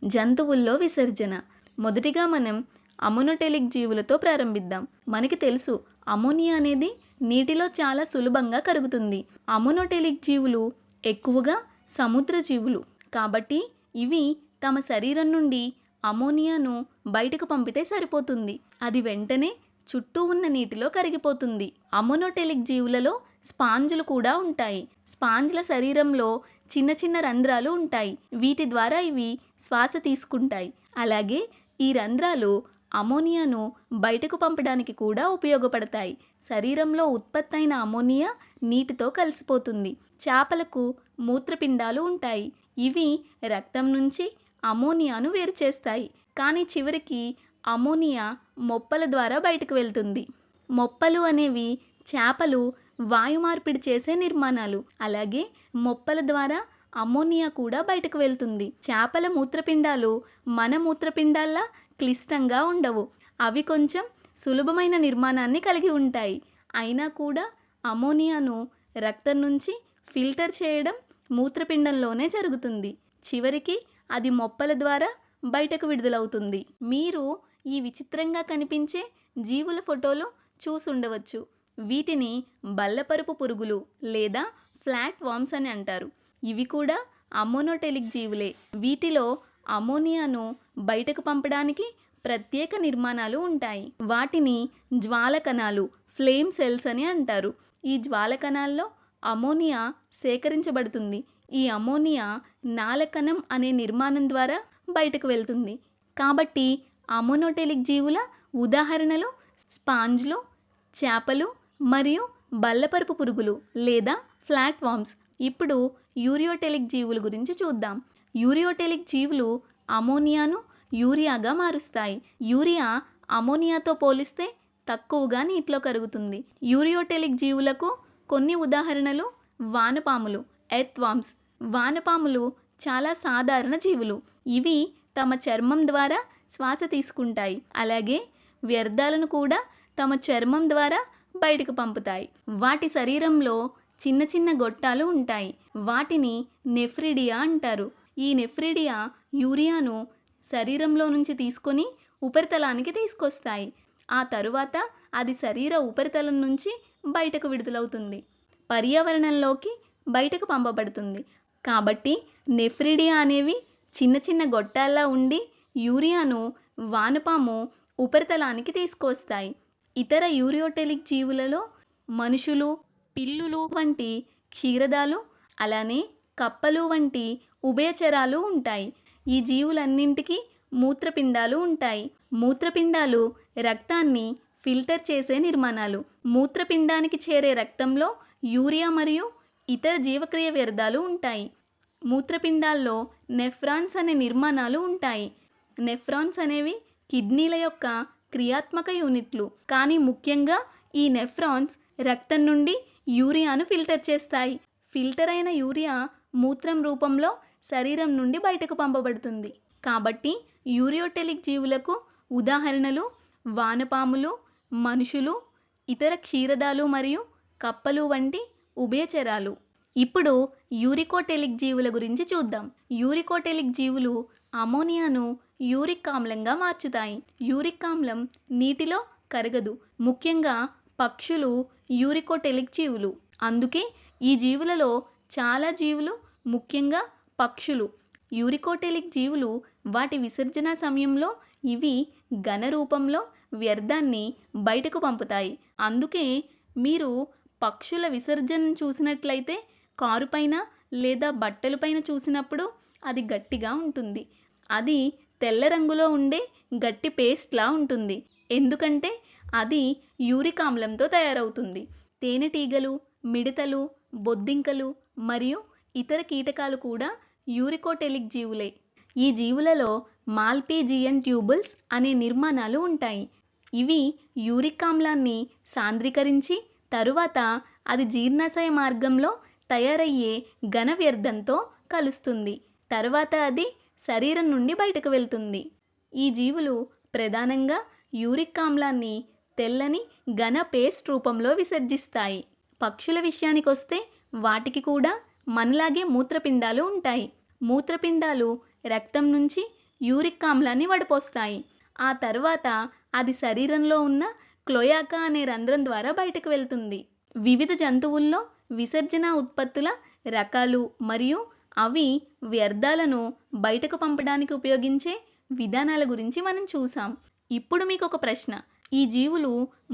జంతువుల్లో విసర్జన. మొదటిగా మనం అమోనోటెలిక్ జీవులతో ప్రారంభిద్దాం. మనకి తెలుసు అమోనియా అనేది నీటిలో చాలా సులభంగా కరుగుతుంది. అమోనోటెలిక్ జీవులు ఎక్కువగా సముద్ర జీవులు. కాబట్టి ఇవి తమ శరీరం నుండి అమోనియాను బయటకు పంపితే సరిపోతుంది. అది వెంటనే చుట్టూ ఉన్న నీటిలో కరిగిపోతుంది. అమోనోటెలిక్ జీవులలో స్పాంజులు కూడా ఉంటాయి. స్పాంజ్ల శరీరంలో చిన్న చిన్న రంధ్రాలు ఉంటాయి. వీటి ద్వారా ఇవి శ్వాస తీసుకుంటాయి. అలాగే ఈ రంధ్రాలు అమోనియాను బయటకు పంపడానికి కూడా ఉపయోగపడతాయి. శరీరంలో ఉత్పత్తి అయిన అమోనియా నీటితో కలిసిపోతుంది. చేపలకు మూత్రపిండాలు ఉంటాయి. ఇవి రక్తం నుంచి అమోనియాను వేరు చేస్తాయి. కానీ చివరికి అమోనియా మొప్పల ద్వారా బయటకు వెళ్తుంది. మొప్పలు అనేవి చేపలు వాయు మార్పిడి చేసే నిర్మాణాలు. అలాగే మొప్పల ద్వారా అమోనియా కూడా బయటకు వెళ్తుంది. చేపల మూత్రపిండాలు మన మూత్రపిండాల్లా క్లిష్టంగా ఉండవు. అవి కొంచెం సులభమైన నిర్మాణాన్ని కలిగి ఉంటాయి. అయినా కూడా అమోనియాను రక్తం నుంచి ఫిల్టర్ చేయడం మూత్రపిండంలోనే జరుగుతుంది. చివరికి అది మొప్పల ద్వారా బయటకు విడుదలవుతుంది. మీరు ఈ విచిత్రంగా కనిపించే జీవుల ఫోటోలు చూసుండవచ్చు. వీటిని బల్లపరుపు పురుగులు లేదా ఫ్లాట్ వామ్స్ అని అంటారు. ఇవి కూడా అమోనోటెలిక్ జీవులే. వీటిలో అమోనియాను బయటకు పంపడానికి ప్రత్యేక నిర్మాణాలు ఉంటాయి. వాటిని జ్వాల కణాలు, ఫ్లేమ్ సెల్స్ అని అంటారు. ఈ జ్వాల కణాల్లో అమోనియా సేకరించబడుతుంది. ఈ అమోనియా నాళకణం అనే నిర్మాణం ద్వారా బయటకు వెళ్తుంది. కాబట్టి అమోనోటెలిక్ జీవుల ఉదాహరణలు స్పాంజ్లు, చేపలు మరియు బల్లపరుపు పురుగులు లేదా ఫ్లాట్ వామ్స్. ఇప్పుడు యూరియోటెలిక్ జీవుల గురించి చూద్దాం. యూరియోటెలిక్ జీవులు అమోనియాను యూరియాగా మారుస్తాయి. యూరియా అమోనియాతో పోలిస్తే తక్కువగా నీటిలో కరుగుతుంది. యూరియోటెలిక్ జీవులకు కొన్ని ఉదాహరణలు వానపాములు, ఎర్త్ వామ్స్. వానపాములు చాలా సాధారణ జీవులు. ఇవి తమ చర్మం ద్వారా శ్వాస తీసుకుంటాయి. అలాగే వ్యర్థాలను కూడా తమ చర్మం ద్వారా బయటకు పంపుతాయి. వాటి శరీరంలో చిన్న చిన్న గొట్టాలు ఉంటాయి. వాటిని నెఫ్రిడియా అంటారు. ఈ నెఫ్రిడియా యూరియాను శరీరంలో నుంచి తీసుకొని ఉపరితలానికి తీసుకొస్తాయి. ఆ తరువాత అది శరీర ఉపరితలం నుంచి బయటకు విడుదలవుతుంది. పర్యావరణంలోకి బయటకు పంపబడుతుంది. కాబట్టి నెఫ్రిడియా అనేవి చిన్న చిన్న గొట్టాల్లా ఉండి యూరియాను వానపాము ఉపరితలానికి తీసుకొస్తాయి. ఇతర యూరియోటెలిక్ జీవులలో మనుషులు, పిల్లులు వంటి క్షీరదాలు, అలానే కప్పలు వంటి ఉభయచరాలు ఉంటాయి. ఈ జీవులన్నింటికీ మూత్రపిండాలు ఉంటాయి. మూత్రపిండాలు రక్తాన్ని ఫిల్టర్ చేసే నిర్మాణాలు. మూత్రపిండానికి చేరే రక్తంలో యూరియా మరియు ఇతర జీవక్రియ వ్యర్థాలు ఉంటాయి. మూత్రపిండాల్లో నెఫ్రాన్స్ అనే నిర్మాణాలు ఉంటాయి. నెఫ్రాన్స్ అనేవి కిడ్నీల యొక్క క్రియాత్మక యూనిట్లు. కానీ ముఖ్యంగా ఈ నెఫ్రాన్స్ రక్తం నుండి యూరియాను ఫిల్టర్ చేస్తాయి. ఫిల్టర్ అయిన యూరియా మూత్రం రూపంలో శరీరం నుండి బయటకు పంపబడుతుంది. కాబట్టి యూరియోటెలిక్ జీవులకు ఉదాహరణలు వానపాములు, మనుషులు, ఇతర క్షీరదాలు మరియు కప్పలు వంటి ఉభయచరాలు. ఇప్పుడు యూరికోటెలిక్ జీవుల గురించి చూద్దాం. యూరికోటెలిక్ జీవులు అమోనియాను యూరిక్ ఆమ్లంగా మార్చుతాయి. యూరిక్ ఆమ్లం నీటిలో కరగదు. ముఖ్యంగా పక్షులు యూరికోటెలిక్ జీవులు. అందుకే ఈ జీవులలో చాలా జీవులు, ముఖ్యంగా పక్షులు, యూరికోటెలిక్ జీవులు. వాటి విసర్జన సమయంలో ఇవి ఘన రూపంలో వ్యర్థాన్ని బయటకు పంపుతాయి. అందుకే మీరు పక్షుల విసర్జనను చూసినట్లయితే కారుపైన లేదా బట్టలపైన చూసినప్పుడు అది గట్టిగా ఉంటుంది. అది తెల్ల రంగులో ఉండే గట్టి పేస్ట్లా ఉంటుంది. ఎందుకంటే అది యూరిక్ ఆమ్లంతో తయారవుతుంది. తేనెటీగలు, మిడతలు, బొద్దింకలు మరియు ఇతర కీటకాలు కూడా యూరికోటెలిక్ జీవులే. ఈ జీవులలో మాల్పీజియన్ ట్యూబుల్స్ అనే నిర్మాణాలు ఉంటాయి. ఇవి యూరిక్ ఆమ్లాన్ని సాంద్రీకరించి తరువాత అది జీర్ణాశయ మార్గంలో తయారయ్యే ఘన వ్యర్థంతో కలుస్తుంది. తర్వాత అది శరీరం నుండి బయటకు వెళ్తుంది. ఈ జీవులు ప్రధానంగా యూరిక్ ఆమ్లాన్ని తెల్లని ఘన పేస్ట్ రూపంలో విసర్జిస్తాయి. పక్షుల విషయానికొస్తే వాటికి కూడా మనలాగే మూత్రపిండాలు ఉంటాయి. మూత్రపిండాలు రక్తం నుంచి యూరిక్ ఆమ్లాన్ని వడపోస్తాయి. ఆ తర్వాత అది శరీరంలో ఉన్న క్లోయాకా అనే రంధ్రం ద్వారా బయటకు వెళ్తుంది. వివిధ జంతువుల్లో విసర్జన ఉత్పత్తుల రకాలు మరియు అవి వ్యర్థాలను బయటకు పంపడానికి ఉపయోగించే విధానాల గురించి మనం చూసాం. ఇప్పుడు మీకు ఒక ప్రశ్న. ఈ జీవులు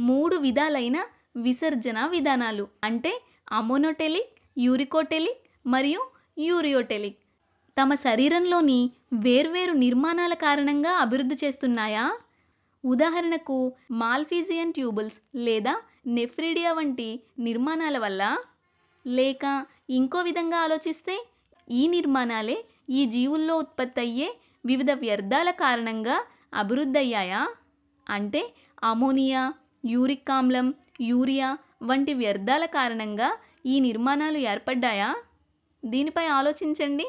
3 విధాలైన విసర్జన విధానాలు అంటే అమోనోటెలిక్, యూరికోటెలిక్ మరియు యూరియోటెలిక్ తమ శరీరంలోని వేర్వేరు నిర్మాణాల కారణంగా అభివృద్ధి చేస్తున్నాయా? ఉదాహరణకు మాల్ఫీజియన్ ట్యూబుల్స్ లేదా నెఫ్రిడియా వంటి నిర్మాణాల వల్ల? లేక ఇంకో విధంగా ఆలోచిస్తే ఈ నిర్మాణాలే ఈ జీవుల్లో ఉత్పత్తి అయ్యే వివిధ వ్యర్థాల కారణంగా అభివృద్ధయ్యాయా? అంటే అమోనియా, యూరిక్ ఆమ్లం, యూరియా వంటి వ్యర్థాల కారణంగా ఈ నిర్మాణాలు ఏర్పడ్డాయా? దీనిపై ఆలోచించండి.